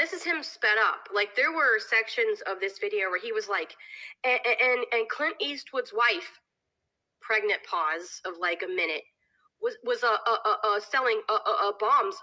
this is him sped up. Like, there were sections of this video where he was like, and Clint Eastwood's wife, pregnant pause of like a minute, was selling bombs,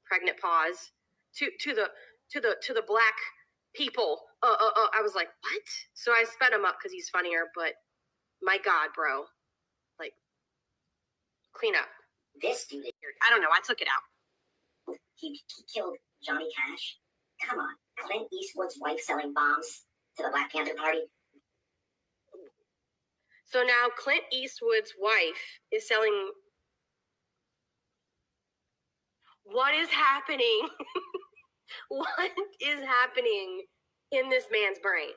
pregnant pause, to the black people. I was like, what? So I sped him up because he's funnier, but my God, bro. Like, clean up. This dude, I don't know. I took it out. He killed Johnny Cash. Come on. Clint Eastwood's wife selling bombs to the Black Panther Party. So now Clint Eastwood's wife is selling. What is happening? What is happening in this man's brain?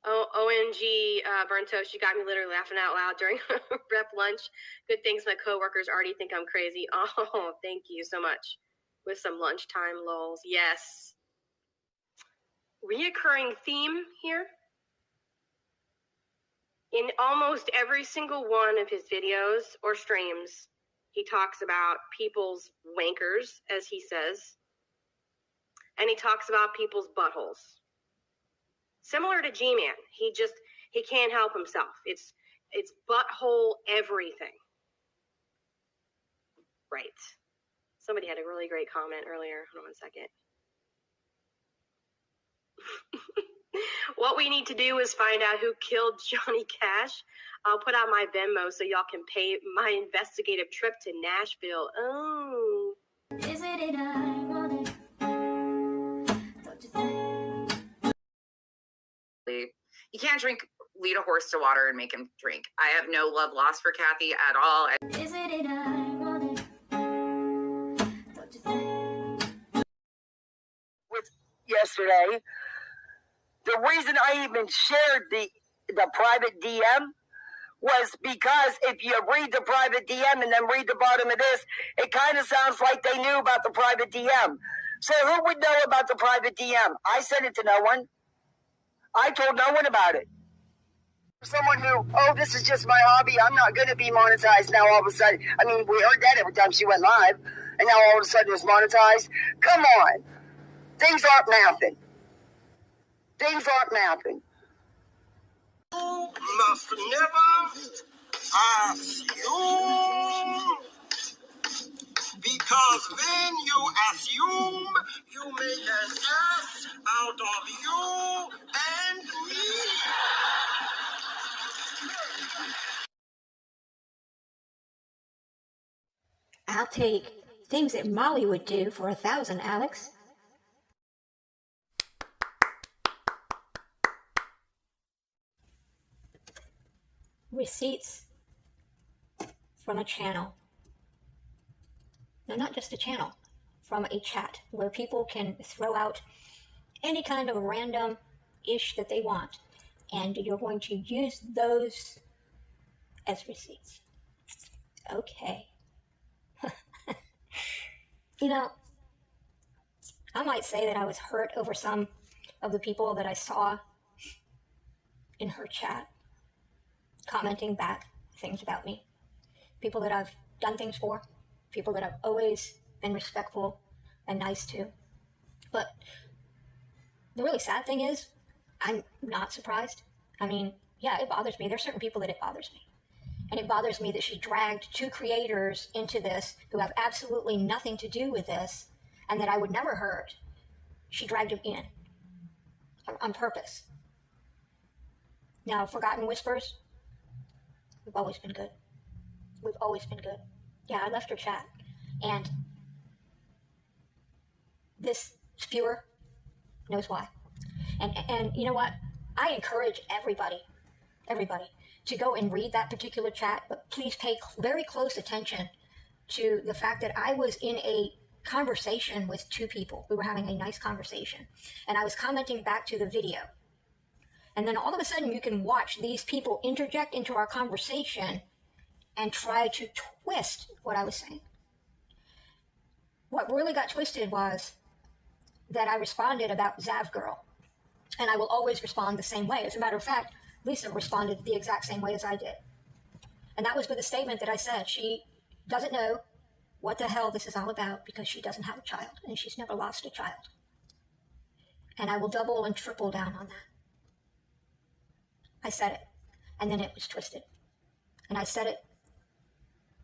OMG, Burnt Toast, you got me literally laughing out loud during rep lunch. Good things my coworkers already think I'm crazy. Oh, thank you so much. With some lunchtime lulz. Yes. Reoccurring theme here. In almost every single one of his videos or streams, he talks about people's wankers, as he says. And he talks about people's buttholes. Similar to G-Man, he can't help himself. It's butthole everything. Right. Somebody had a really great comment earlier. Hold on one second. What we need to do is find out who killed Johnny Cash. I'll put out my Venmo so y'all can pay my investigative trip to Nashville. Oh. Isn't it ironic? Don't you think? You can't lead a horse to water and make him drink. I have no love lost for Kathy at all. Isn't it ironic? Don't you think? With yesterday, the reason I even shared the private DM was because if you read the private DM and then read the bottom of this, it kind of sounds like they knew about the private DM. So who would know about the private DM? I sent it to no one. I told no one about it. Someone who, oh, this is just my hobby. I'm not going to be monetized now all of a sudden. I mean, we heard that every time she went live. And now all of a sudden it's monetized. Come on. Things aren't mapping. Things aren't mapping. You must never assume, because when you assume, you make an ass out of you and me. I'll take things that Molly would do for 1,000, Alex. Receipts from a channel. No, not just a channel, from a chat where people can throw out any kind of random ish that they want, and you're going to use those as receipts. Okay. You know, I might say that I was hurt over some of the people that I saw in her chat commenting back things about me. People that I've done things for, people that I've always been respectful and nice to. But the really sad thing is, I'm not surprised. I mean, yeah, it bothers me. There's certain people that it bothers me. And it bothers me that she dragged two creators into this who have absolutely nothing to do with this and that I would never hurt. She dragged them in on purpose. Now, Forgotten Whispers, we've always been good. We've always been good. Yeah, I left her chat. And this spewer knows why. And you know what? I encourage everybody to go and read that particular chat, but please pay very close attention to the fact that I was in a conversation with two people. We were having a nice conversation, and I was commenting back to the video. And then all of a sudden you can watch these people interject into our conversation and try to twist what I was saying. What really got twisted was that I responded about Zav Girl, and I will always respond the same way. As a matter of fact, Lisa responded the exact same way as I did. And that was with a statement that I said, she doesn't know what the hell this is all about because she doesn't have a child and she's never lost a child. And I will double and triple down on that. I said it, and then it was twisted. And I said it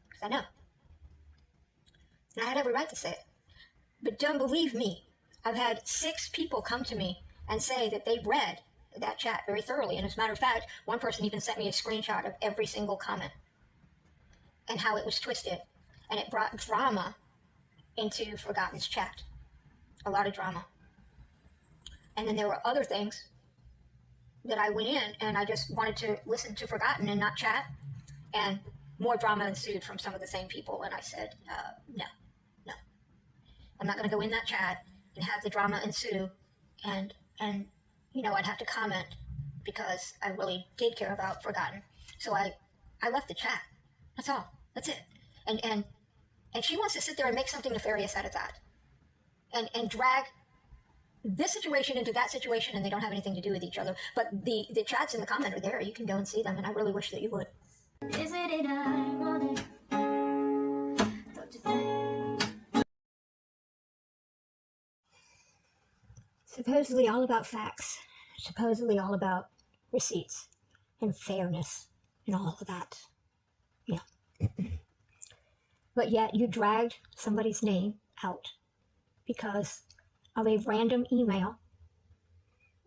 because I know. And I had every right to say it. But don't believe me. I've had 6 people come to me and say that they read that chat very thoroughly. And as a matter of fact, one person even sent me a screenshot of every single comment and how it was twisted. And it brought drama into Forgotten's chat. A lot of drama. And then there were other things that I went in and I just wanted to listen to Forgotten and not chat. And more drama ensued from some of the same people. And I said, no. I'm not going to go in that chat and have the drama ensue. And you know, I'd have to comment because I really did care about Forgotten. So I left the chat. That's all. That's it. And she wants to sit there and make something nefarious out of that. And drag this situation into that situation, and they don't have anything to do with each other. But the chats in the comment are there. You can go and see them, and I really wish that you would. Isn't it ironic? Don't you think? Supposedly all about facts. Supposedly all about receipts and fairness and all of that. Yeah. But yet you dragged somebody's name out because of a random email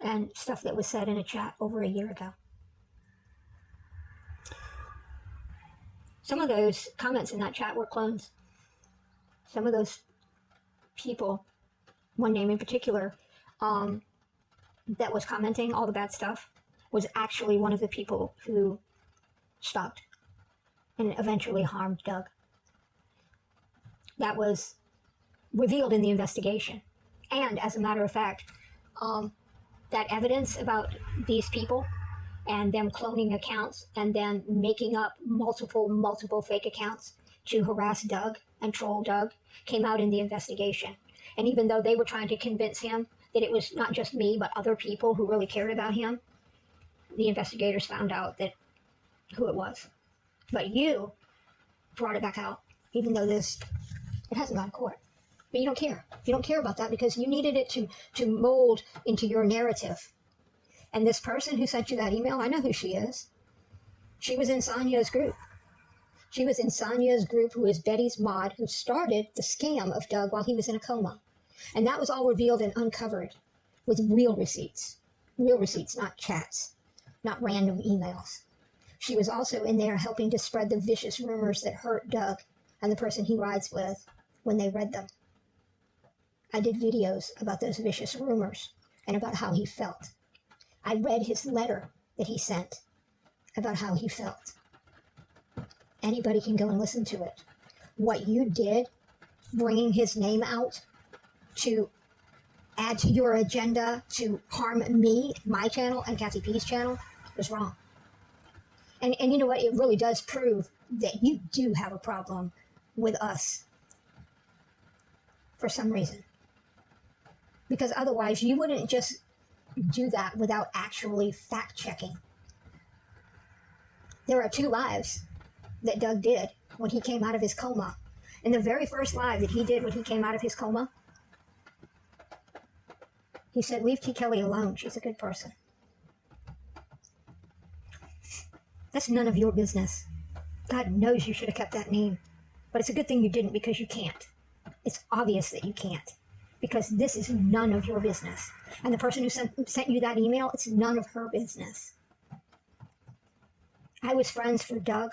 and stuff that was said in a chat over a year ago. Some of those comments in that chat were clones. Some of those people, one name in particular, that was commenting all the bad stuff, was actually one of the people who stalked and eventually harmed Doug. That was revealed in the investigation. And as a matter of fact, that evidence about these people and them cloning accounts and then making up multiple fake accounts to harass Doug and troll Doug came out in the investigation. And even though they were trying to convince him that it was not just me, but other people who really cared about him, the investigators found out that who it was. But you brought it back out, even though it hasn't gone to court. But you don't care. You don't care about that because you needed it to mold into your narrative. And this person who sent you that email, I know who she is. She was in Sonia's group. She was in Sonia's group, who is Betty's mod, who started the scam of Doug while he was in a coma. And that was all revealed and uncovered with real receipts. Real receipts, not chats, not random emails. She was also in there helping to spread the vicious rumors that hurt Doug and the person he rides with when they read them. I did videos about those vicious rumors and about how he felt. I read his letter that he sent about how he felt. Anybody can go and listen to it. What you did, bringing his name out to add to your agenda to harm me, my channel, and Kathy P's channel, was wrong. And you know what? It really does prove that you do have a problem with us for some reason. Because otherwise, you wouldn't just do that without actually fact-checking. There are 2 lives that Doug did when he came out of his coma. In the very first live that he did when he came out of his coma, he said, "Leave T. Kelly alone. She's a good person." That's none of your business. God knows you should have kept that name. But it's a good thing you didn't, because you can't. It's obvious that you can't. Because this is none of your business. And the person who sent you that email, it's none of her business. I was friends with Doug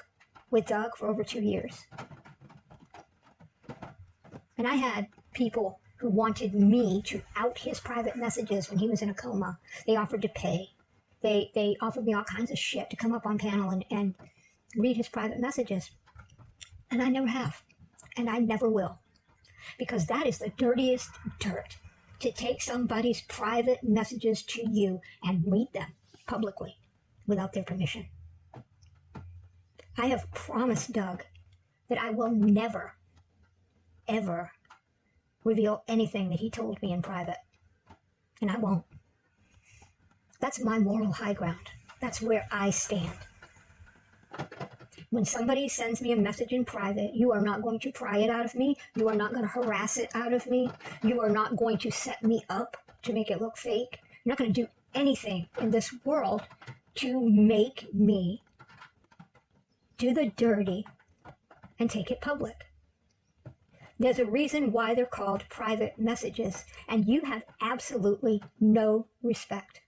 for over 2 years. And I had people who wanted me to out his private messages when he was in a coma. They offered to pay. They offered me all kinds of shit to come up on panel and read his private messages. And I never have. And I never will. Because that is the dirtiest dirt, to take somebody's private messages to you and read them publicly without their permission. I have promised Doug that I will never, ever reveal anything that he told me in private. And I won't. That's my moral high ground. That's where I stand. When somebody sends me a message in private, you are not going to pry it out of me. You are not going to harass it out of me. You are not going to set me up to make it look fake. You're not going to do anything in this world to make me do the dirty and take it public. There's a reason why they're called private messages, and you have absolutely no respect.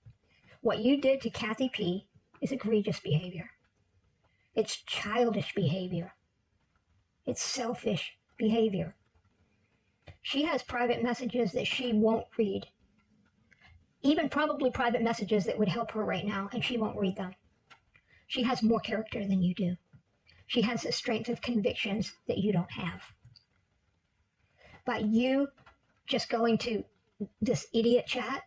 What you did to Kathy P is egregious behavior. It's childish behavior. It's selfish behavior. She has private messages that she won't read. Even probably private messages that would help her right now, and she won't read them. She has more character than you do. She has a strength of convictions that you don't have. By you just going to this idiot chat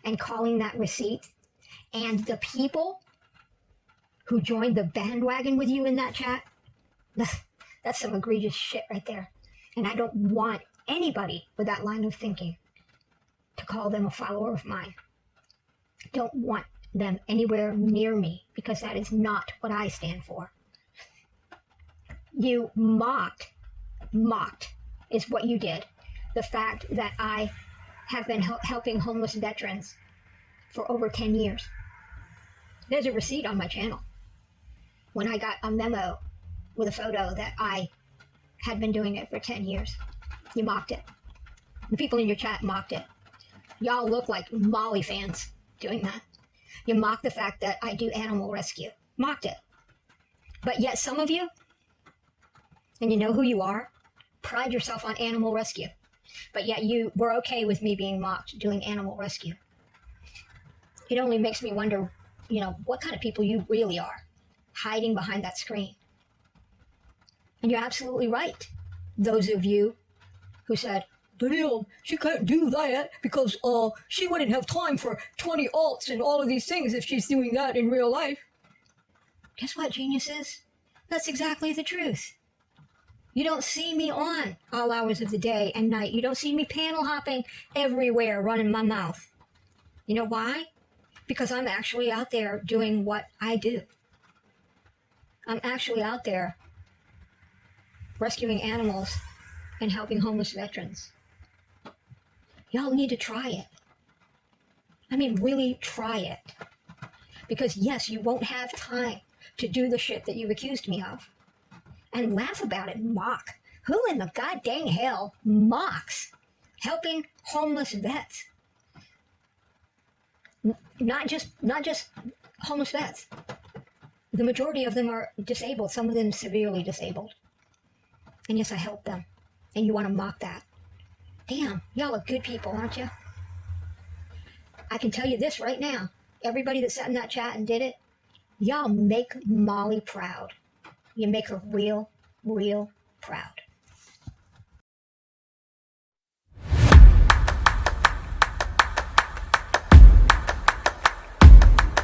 and calling that receipt, and the people who joined the bandwagon with you in that chat, that's some egregious shit right there. And I don't want anybody with that line of thinking to call them a follower of mine. Don't want them anywhere near me, because that is not what I stand for. You mocked is what you did. The fact that I have been helping homeless veterans for over 10 years. There's a receipt on my channel. When I got a memo with a photo that I had been doing it for 10 years. You mocked it. The people in your chat mocked it. Y'all look like Mooly fans doing that. You mocked the fact that I do animal rescue. Mocked it. But yet some of you, and you know who you are, pride yourself on animal rescue. But yet you were okay with me being mocked doing animal rescue. It only makes me wonder, what kind of people you really are, hiding behind that screen. And you're absolutely right. Those of you who said, damn, she can't do that because she wouldn't have time for 20 alts and all of these things if she's doing that in real life. Guess what, geniuses? That's exactly the truth. You don't see me on all hours of the day and night. You don't see me panel hopping everywhere, running my mouth. You know why? Because I'm actually out there doing what I do. I'm actually out there rescuing animals and helping homeless veterans. Y'all need to try it. I mean, really try it. Because yes, you won't have time to do the shit that you accused me of. And laugh about it, mock. Who in the goddamn hell mocks helping homeless vets? Not just homeless vets. The majority of them are disabled, some of them severely disabled. And yes, I help them. And you want to mock that. Damn, y'all are good people, aren't you? I can tell you this right now. Everybody that sat in that chat and did it, y'all make Mooly proud. You make her real, real proud.